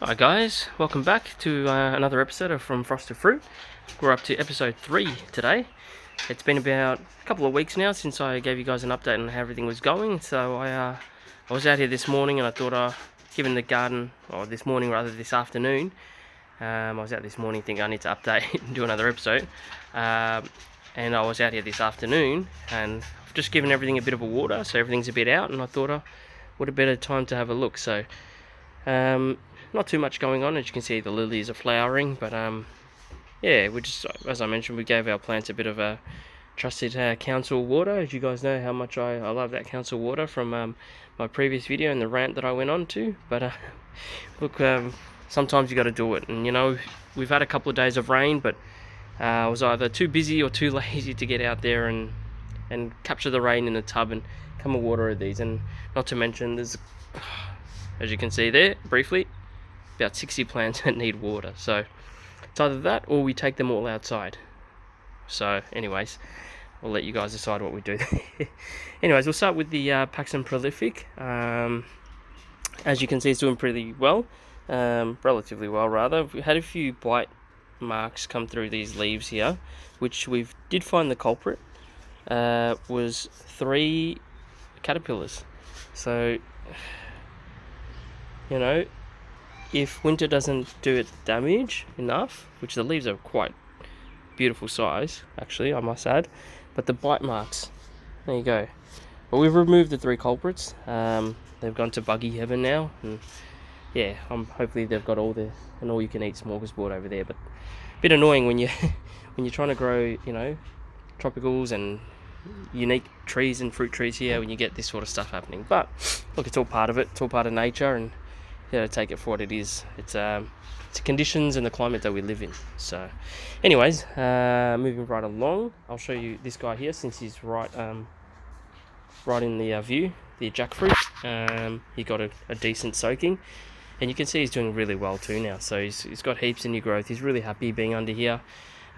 Hi guys, welcome back to another episode of From Frost to Fruit. We're up to episode 3 today. It's been about a couple of weeks now since I gave you guys an update on how everything was going. So I was out here this morning and I thought, given the garden, or this morning rather, this afternoon, I was out this morning thinking I need to update and do another episode. And I was out here this afternoon and I've just given everything a bit of a water, so everything's a bit out, and I thought, what a better time to have a look. So not too much going on. As you can see, the lilies are flowering, but yeah, we just, as I mentioned, we gave our plants a bit of a trusted council water. As you guys know how much I love that council water from my previous video and the rant that I went on to. But look, sometimes you got to do it, and you know, we've had a couple of days of rain, but I was either too busy or too lazy to get out there and capture the rain in the tub and come and water these. And not to mention, there's, as you can see there briefly, about 60 plants that need water. So it's either that or we take them all outside. So anyways, I'll let you guys decide what we do. Anyways, we'll start with the Paxton Prolific. As you can see, it's doing pretty well, relatively well rather. We had a few bite marks come through these leaves here, which we did find the culprit was 3 caterpillars. So, you know, if winter doesn't do its damage enough, which the leaves are quite beautiful size, actually, I must add, but the bite marks, there you go. But we've removed the 3 culprits. They've gone to buggy heaven now, and yeah, hopefully they've got all you can eat smorgasbord over there. But a bit annoying when you when you're trying to grow, you know, tropicals and unique trees and fruit trees here, when you get this sort of stuff happening. But look, it's all part of it. It's all part of nature, and you gotta take it for what it is. It's the conditions and the climate that we live in. So anyways, moving right along, I'll show you this guy here, since he's right in the view, the jackfruit. He got a decent soaking, and you can see he's doing really well too now. So he's got heaps of new growth. He's really happy being under here,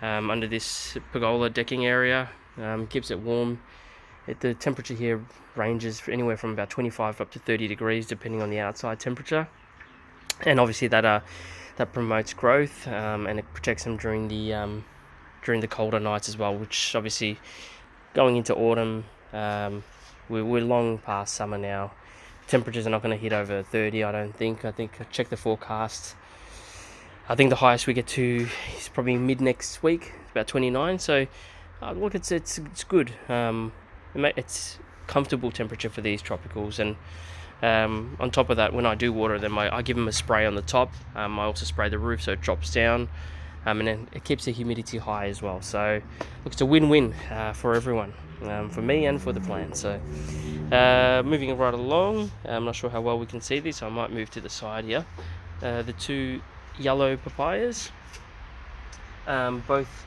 under this pergola decking area. Keeps it warm. The temperature here ranges anywhere from about 25 up to 30 degrees depending on the outside temperature, and obviously that promotes growth, and it protects them during the colder nights as well, which obviously going into autumn, we're long past summer now. Temperatures are not going to hit over 30, I don't think. I checked the forecast. I think the highest we get to is probably mid next week, about 29. So look, it's good. It's comfortable temperature for these tropicals, and on top of that, when I do water them, I give them a spray on the top. I also spray the roof so it drops down, and then it keeps the humidity high as well. So look, it's a win-win for everyone, for me and for the plant. So moving right along, I'm not sure how well we can see this, so I might move to the side here. The 2 yellow papayas, both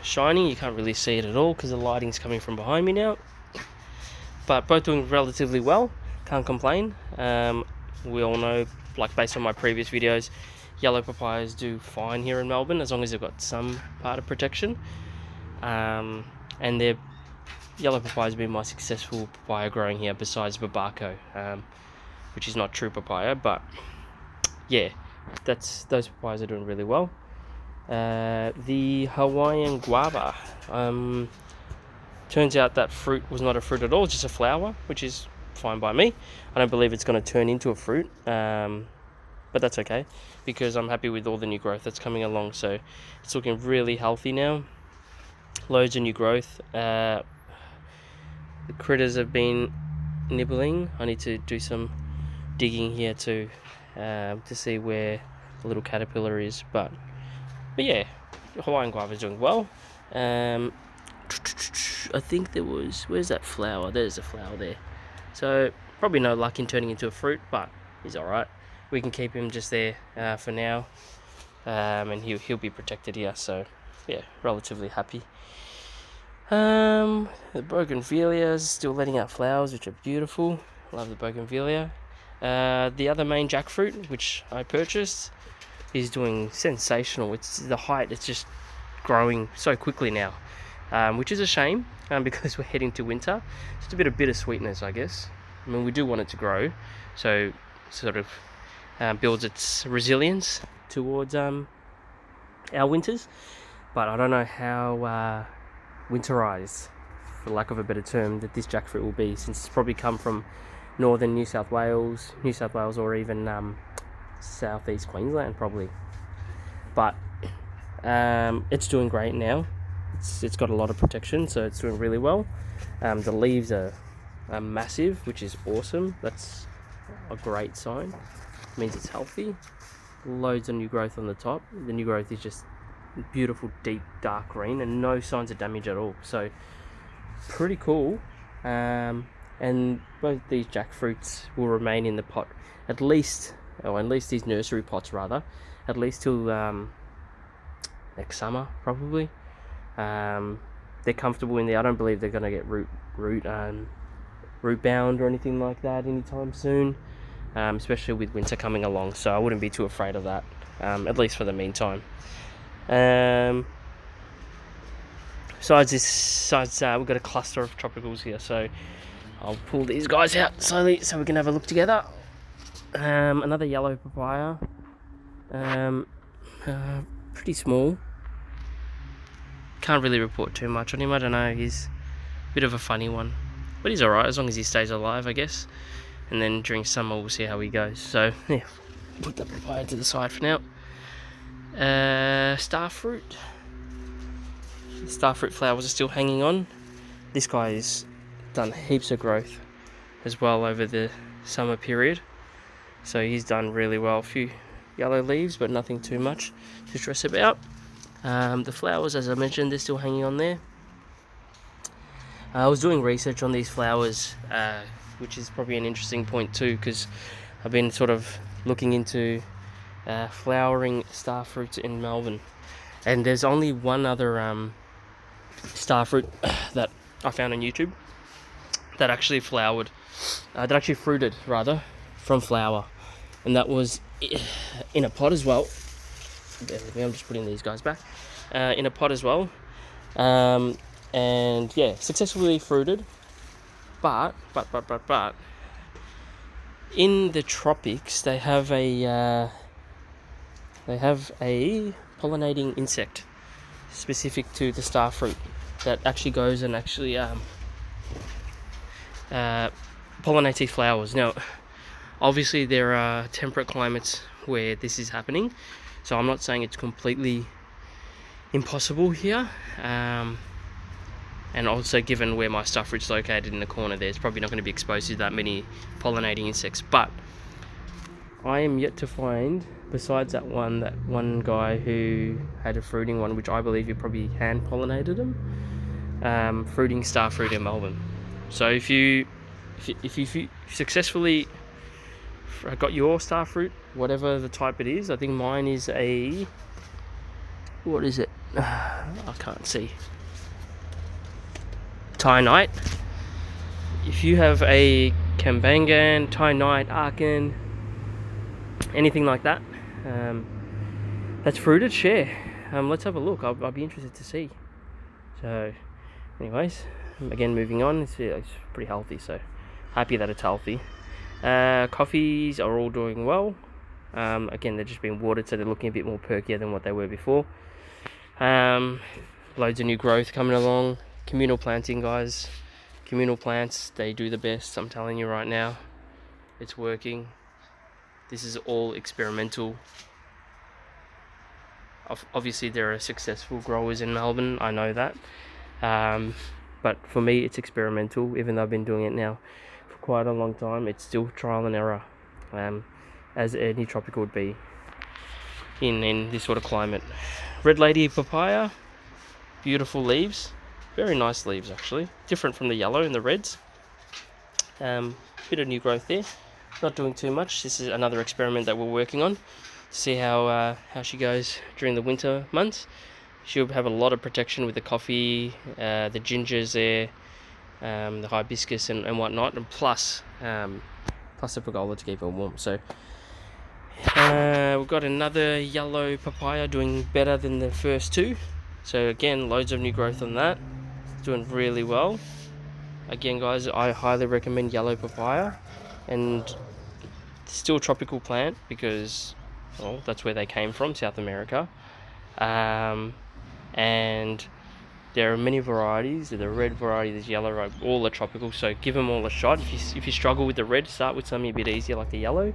shiny. You can't really see it at all because the lighting's coming from behind me now, but both doing relatively well. Can't complain. We all know, like based on my previous videos, yellow papayas do fine here in Melbourne as long as they've got some part of protection. And their yellow papaya has been my successful papaya growing here, besides Babaco, which is not true papaya, but yeah, those papayas are doing really well. The Hawaiian guava, turns out that fruit was not a fruit at all, it's just a flower, which is fine by me. I don't believe it's going to turn into a fruit, but that's okay, because I'm happy with all the new growth that's coming along. So it's looking really healthy now, loads of new growth. The critters have been nibbling. I need to do some digging here to see where the little caterpillar is, but yeah, Hawaiian guava is doing well. I think where's that flower? There's a flower there. So probably no luck in turning into a fruit, but he's alright. We can keep him just there for now, and he'll be protected here. So yeah, relatively happy. The bougainvillea is still letting out flowers, which are beautiful. Love the bougainvillea. The other main jackfruit, which I purchased, is doing sensational. It's the height, it's just growing so quickly now, which is a shame, because we're heading to winter. It's a bit of bittersweetness, I guess. I mean, we do want it to grow, so sort of builds its resilience towards our winters. But I don't know how winterized, for lack of a better term, that this jackfruit will be, since it's probably come from northern New South Wales, or even southeast Queensland probably. But it's doing great now. It's got a lot of protection, so it's doing really well. The leaves are massive, which is awesome. That's a great sign. It means it's healthy. Loads of new growth on the top. The new growth is just beautiful, deep, dark green, and no signs of damage at all. So pretty cool. And both these jackfruits will remain in the pot at least these nursery pots rather, at least till next summer probably. They're comfortable in there. I don't believe they're going to get root bound or anything like that anytime soon, especially with winter coming along, so I wouldn't be too afraid of that, at least for the meantime. Besides we've got a cluster of tropicals here, so I'll pull these guys out slowly so we can have a look together. Another yellow papaya, pretty small. Can't really report too much on him. I don't know, he's a bit of a funny one, but he's alright as long as he stays alive, I guess. And then during summer we'll see how he goes. So yeah, put the papaya to the side for now. Starfruit flowers are still hanging on. This guy has done heaps of growth as well over the summer period, so he's done really well. A few yellow leaves, but nothing too much to stress about. The flowers, as I mentioned, they're still hanging on there. I was doing research on these flowers, which is probably an interesting point too, because I've been sort of looking into flowering starfruits in Melbourne, and there's only one other starfruit that I found on YouTube that actually fruited rather from flower, and that was in a pot as well. Bear with me, I'm just putting these guys back. In a pot as well, and yeah, successfully fruited. But in the tropics they have a pollinating insect specific to the starfruit that actually goes and pollinates these flowers. Now, obviously there are temperate climates where this is happening, so I'm not saying it's completely impossible here. And also, given where my starfruit's located in the corner there, it's probably not going to be exposed to that many pollinating insects. But I am yet to find, besides that one guy who had a fruiting one, which I believe he probably hand pollinated them, fruiting starfruit in Melbourne. So if you successfully got your starfruit, whatever the type it is, I think mine is what is it? I can't see. Thai Night. If you have a Kambangan, Thai Night, Arkan, anything like that, that's fruited, share. Let's have a look. I'll be interested to see. So, anyways, again, moving on. It's pretty healthy, so happy that it's healthy. Coffees are all doing well. Again, they're just being watered, so they're looking a bit more perkier than what they were before. Loads of new growth coming along. Communal planting, guys. Communal plants, they do the best. I'm telling you right now, it's working. This is all experimental. Obviously, there are successful growers in Melbourne. I know that. But for me, it's experimental. Even though I've been doing it now for quite a long time, it's still trial and error, as any tropical would be in this sort of climate. Red Lady papaya, beautiful leaves. Very nice leaves, actually. Different from the yellow and the reds. Bit of new growth there. Not doing too much. This is another experiment that we're working on. See how she goes during the winter months. She'll have a lot of protection with the coffee, the gingers there, the hibiscus and whatnot, and plus the pergola to keep her warm. So we've got another yellow papaya doing better than the first two. So again, loads of new growth on that. It's doing really well. Again, guys, I highly recommend yellow papaya, and still a tropical plant because, well, that's where they came from, South America. And there are many varieties. There's the red variety, there's yellow variety, all are tropical. So give them all a shot. If you struggle with the red, start with something a bit easier like the yellow.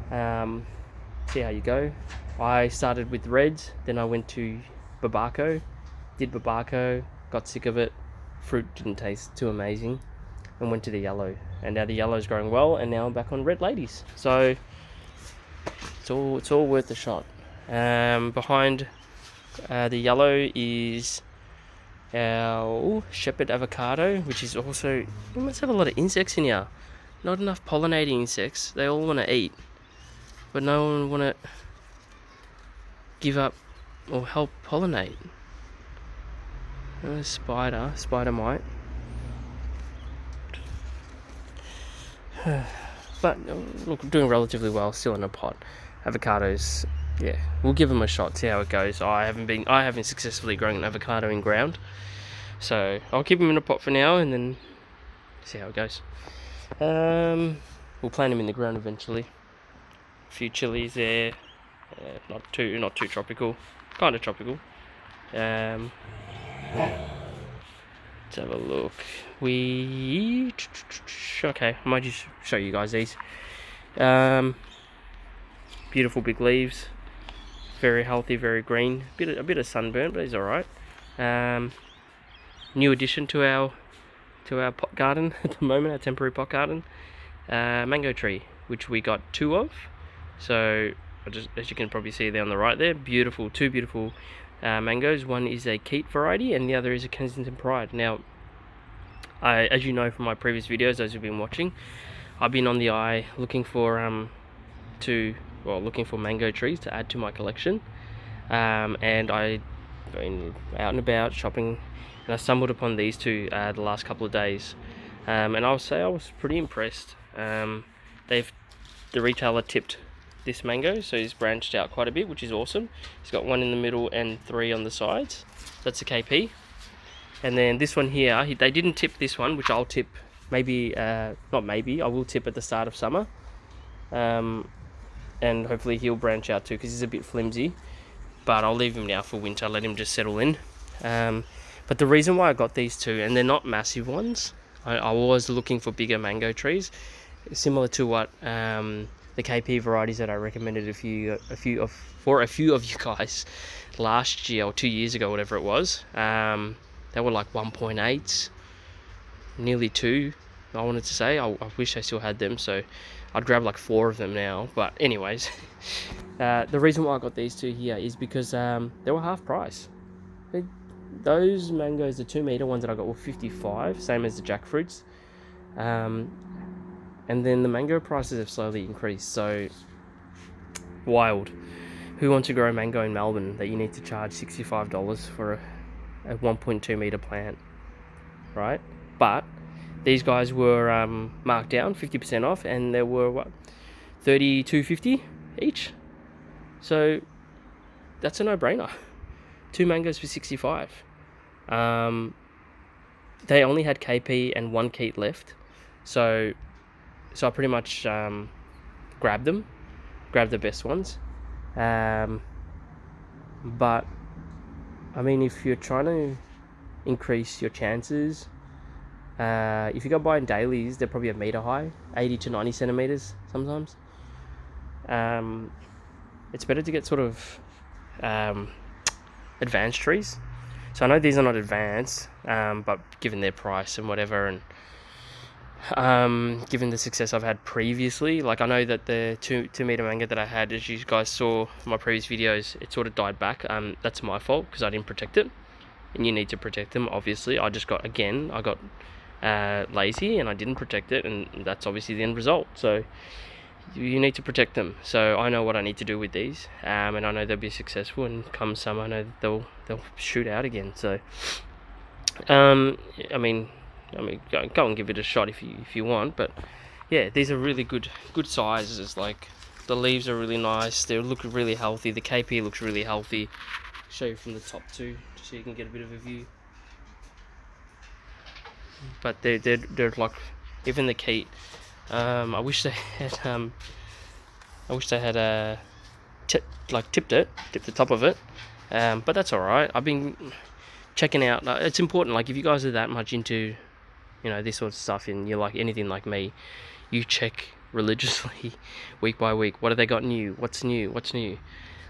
See how you go. I started with reds, then I went to Babaco, did Babaco, got sick of it. Fruit didn't taste too amazing, and went to the yellow. And now the yellow is growing well, and now I'm back on red ladies. So it's all worth a shot. Behind the yellow is our shepherd avocado, which is also, we must have a lot of insects in here. Not enough pollinating insects. They all want to eat, but no one want to give up or help pollinate. Spider mite. But look, doing relatively well, still in a pot. Avocados, yeah, we'll give them a shot, see how it goes. I haven't successfully grown an avocado in ground, so I'll keep them in a pot for now and then see how it goes. We'll plant them in the ground eventually. A few chilies there, not too tropical, kind of tropical. Let's have a look. Okay, I might just show you guys these. Beautiful big leaves, very healthy, very green. A bit of sunburn, but he's all right. New addition to our pot garden at the moment, our temporary pot garden. Mango tree, which we got 2 of. So as you can probably see there on the right there, two beautiful mangoes. One is a Keat variety, and the other is a Kensington Pride. Now, as you know from my previous videos, those who've been watching, I've been on the eye looking for mango trees to add to my collection, and I've been out and about shopping, and I stumbled upon these two the last couple of days, and I'll say I was pretty impressed. The retailer tipped this mango, so he's branched out quite a bit, which is awesome. He's got 1 in the middle and 3 on the sides. That's a KP. And then this one here, they didn't tip this one, which I'll tip I will tip at the start of summer. And hopefully he'll branch out too, because he's a bit flimsy. But I'll leave him now for winter, let him just settle in. But the reason why I got these two, and they're not massive ones, I was looking for bigger mango trees, similar to what the KP varieties that I recommended for a few of you guys last year or 2 years ago, whatever it was. They were like 1.8, nearly 2. I wanted to say. I wish I still had them, so I'd grab like 4 of them now. But anyways, the reason why I got these two here is because they were half price. Those mangoes, the 2 meter ones that I got, were 55, same as the jackfruits. And then the mango prices have slowly increased, so wild. Who wants to grow mango in Melbourne that you need to charge $65 for a 1.2 meter plant, right? But these guys were marked down 50% off, and they were $32.50 each. So that's a no-brainer. 2 mangoes for $65. They only had KP and 1 Keat left, so I pretty much grabbed the best ones. But I mean, if you're trying to increase your chances, if you go buying dailies, they're probably a meter high, 80 to 90 centimeters sometimes. It's better to get sort of advanced trees. So I know these are not advanced, but given their price and whatever, and given the success I've had previously, like I know that the 2 meter mango that I had, as you guys saw in my previous videos, it sort of died back. That's my fault because I didn't protect it, and you need to protect them, obviously. I got lazy and I didn't protect it, and that's obviously the end result. So you need to protect them. So I know what I need to do with these, and I know they'll be successful, and come summer I know that they'll shoot out again. So I mean go and give it a shot if you want. But yeah, these are really good sizes. Like, the leaves are really nice, they look really healthy, the KP looks really healthy. I'll show you from the top too, just so you can get a bit of a view. But they're like, even the Keat, I wish they had tipped the top of it, but that's all right. I've been checking out. It's important. Like if you guys are that much into, this sort of stuff, and you're like anything like me, you check religiously, week by week. What have they got new? What's new? What's new?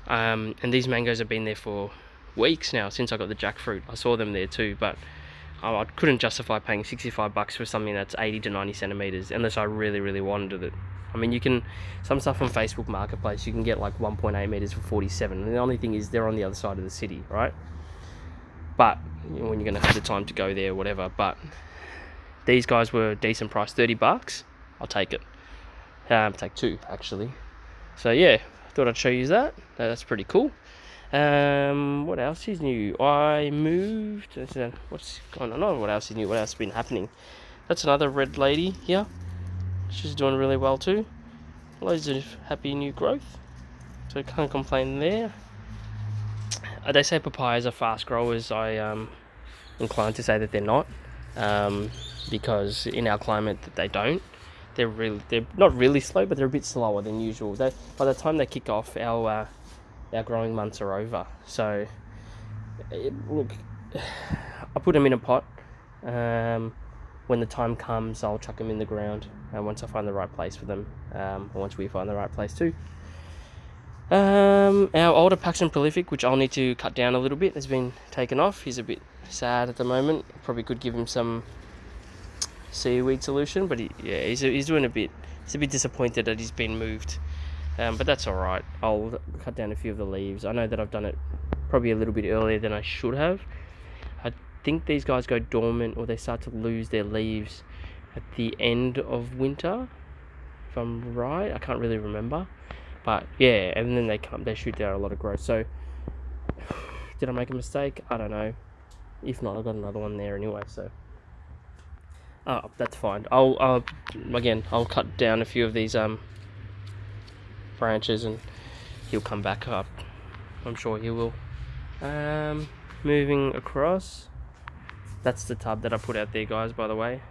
And these mangoes have been there for weeks now since I got the jackfruit. I saw them there too, but I couldn't justify paying $65 for something that's 80 to 90 centimeters unless I really, really wanted it. I mean, you can, some stuff on Facebook Marketplace, you can get like 1.8 meters for 47. And the only thing is they're on the other side of the city, right? But when you're going to have the time to go there or whatever. But these guys were a decent price, $30. I'll take it. Take two, actually. So yeah, I thought I'd show you that. That's pretty cool. What else is new? I moved. What's going on? What else is new? What else has been happening? That's another red lady here. She's doing really well too. Loads of happy new growth. So can't complain there. They say papayas are fast growers. I am inclined to say that they're not, because in our climate that they don't. They're not really slow, but they're a bit slower than usual. By the time they kick off, our growing months are over. So look, I put them in a pot. When the time comes, I'll chuck them in the ground, once I find the right place for them, or once we find the right place too. Our older Paxton Prolific, which I'll need to cut down a little bit, has been taken off. He's a bit sad at the moment. Probably could give him some seaweed solution, but he's doing a bit. He's a bit disappointed that he's been moved, but that's all right. I'll cut down a few of the leaves. I know that I've done it probably a little bit earlier than I should have. I think these guys go dormant, or they start to lose their leaves at the end of winter, if I'm right. I can't really remember, but yeah, and then they shoot down a lot of growth. So did I make a mistake? I don't know. If not, I've got another one there anyway, so that's fine. I'll cut down a few of these branches, and he'll come back up. I'm sure he will. Moving across, that's the tub that I put out there, guys, by the way.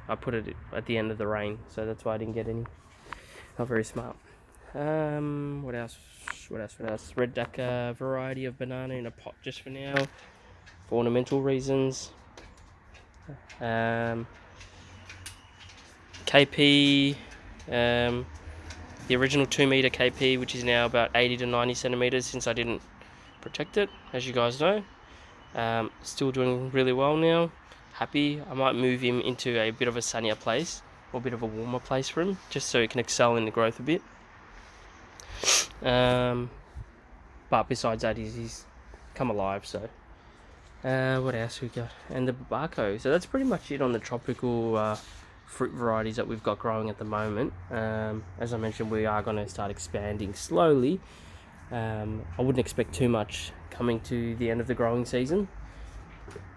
I put it at the end of the rain, so that's why I didn't get any. Not very smart. What else? Red Dhaka variety of banana in a pot just for now, for ornamental reasons. KP, the original 2 meter KP, which is now about 80 to 90 centimeters since I didn't protect it, as you guys know. Still doing really well now. Happy. I might move him into a bit of a sunnier place, or a bit of a warmer place for him, just so he can excel in the growth a bit. But besides that, he's come alive. So what else we got? And the Barco. So that's pretty much it on the tropical fruit varieties that we've got growing at the moment. As I mentioned, we are going to start expanding slowly. I wouldn't expect too much coming to the end of the growing season,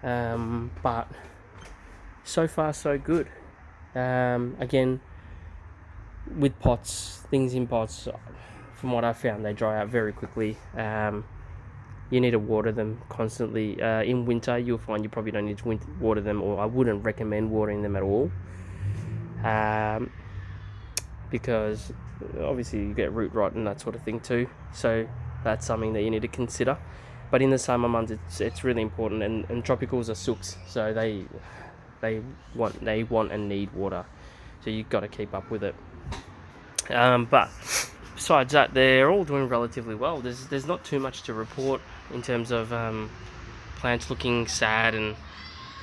but so far so good. Again, with pots, things in pots, from what I found, they dry out very quickly. You need to water them constantly. In winter, you'll find you probably don't need to water them, or I wouldn't recommend watering them at all, because obviously you get root rot and that sort of thing too. So that's something that you need to consider. But in the summer months, it's really important, and tropicals are silks, so they want and need water, so you've got to keep up with it. But besides that, they're all doing relatively well. There's not too much to report in terms of plants looking sad and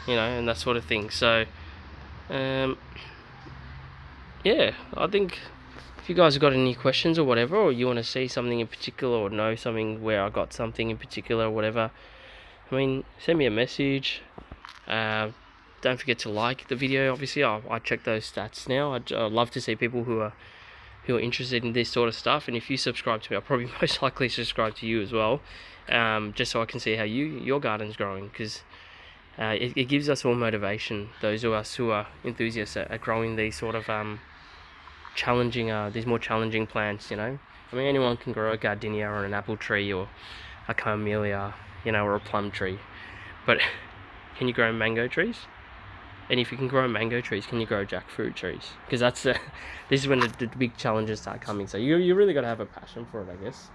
and that sort of thing. So yeah, I think if you guys have got any questions or whatever, or you want to see something in particular, or know something where I got something in particular or whatever, I mean, send me a message. Don't forget to like the video. Obviously, I check those stats now. I'd love to see people who are interested in this sort of stuff. And if you subscribe to me, I'll probably most likely subscribe to you as well, just so I can see how your garden's growing, because it gives us all motivation, those of us who are enthusiasts at growing these sort of challenging, these more challenging plants. I mean, anyone can grow a gardenia or an apple tree, or a camellia, or a plum tree, but can you grow mango trees? And if you can grow mango trees, can you grow jackfruit trees? Because that's this is when the big challenges start coming. So you really got to have a passion for it, I guess.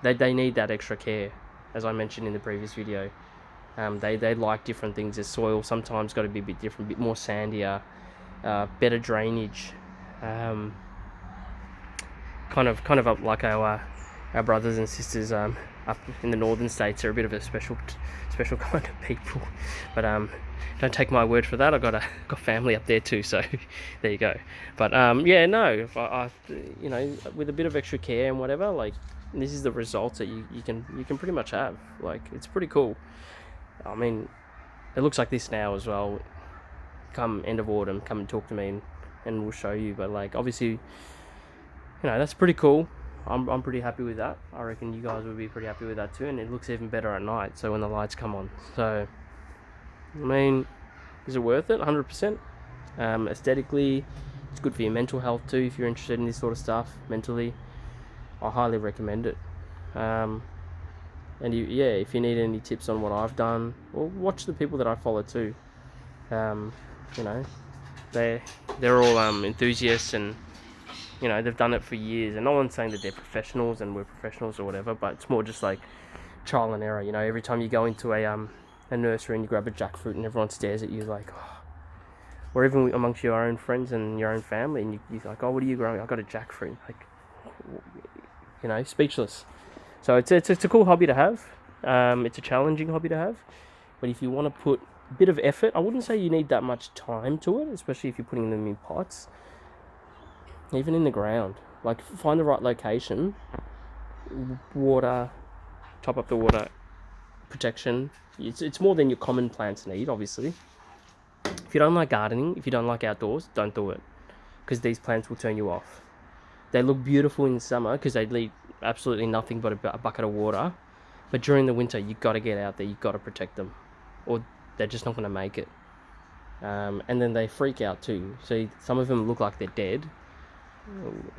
They need that extra care, as I mentioned in the previous video. They like different things. The soil sometimes got to be a bit different, a bit more sandier, better drainage. Kind of up like our brothers and sisters up in the northern states are a bit of a special kind of people. But don't take my word for that. I've got family up there too, so there you go. But yeah, no, I you know, with a bit of extra care and whatever, like, this is the results that you can pretty much have. Like, it's pretty cool. I mean, it looks like this now as well. Come end of autumn, come and talk to me and we'll show you. But like, obviously, you know, that's pretty cool. I'm pretty happy with that. I reckon you guys will be pretty happy with that too. And it looks even better at night, so when the lights come on. So, I mean, is it worth it? 100%. Aesthetically, it's good for your mental health too. If you're interested in this sort of stuff mentally, I highly recommend it. And if you need any tips on what I've done, or watch the people that I follow too. You know, they're all enthusiasts, and you know, they've done it for years. And no one's saying that they're professionals and we're professionals or whatever, but it's more just like trial and error. You know, every time you go into a nursery and you grab a jackfruit and everyone stares at you like, oh. Or even amongst your own friends and your own family, and you're like, oh, what are you growing? I got a jackfruit. Like, you know, speechless. So it's a cool hobby to have. It's a challenging hobby to have. But if you want to put a bit of effort, I wouldn't say you need that much time to it, especially if you're putting them in pots. Even in the ground. Like, find the right location, water, top up the water, protection. It's more than your common plants need, obviously. If you don't like gardening, if you don't like outdoors, don't do it. Because these plants will turn you off. They look beautiful in summer because they need absolutely nothing but a bucket of water. But during the winter, you've got to get out there. You've got to protect them. Or they're just not going to make it. And then they freak out too. So some of them look like they're dead.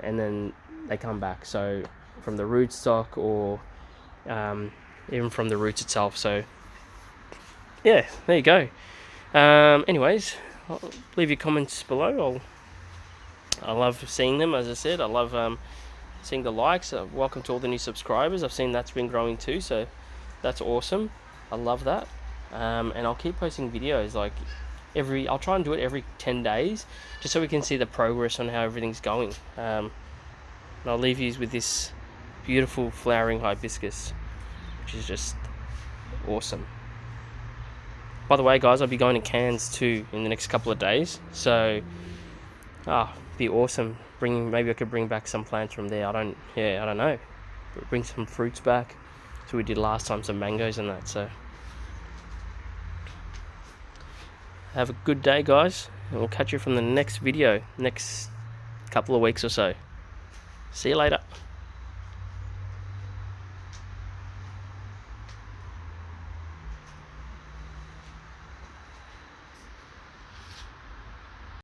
And then they come back. So from the rootstock or even from the roots itself. So yeah, there you go. Anyways, leave your comments below. I love seeing them, as I said. I love seeing the likes. Welcome to all the new subscribers. I've seen that's been growing too, so that's awesome. I love that. And I'll keep posting videos like I'll try and do it every 10 days, just so we can see the progress on how everything's going. And I'll leave you with this beautiful flowering hibiscus, which is just awesome. By the way, guys, I'll be going to Cairns too in the next couple of days, so be awesome. Maybe I could bring back some plants from there. I don't know. Bring some fruits back. So we did last time, some mangoes and that. So have a good day, guys, and we'll catch you from the next video, next couple of weeks or so. See you later.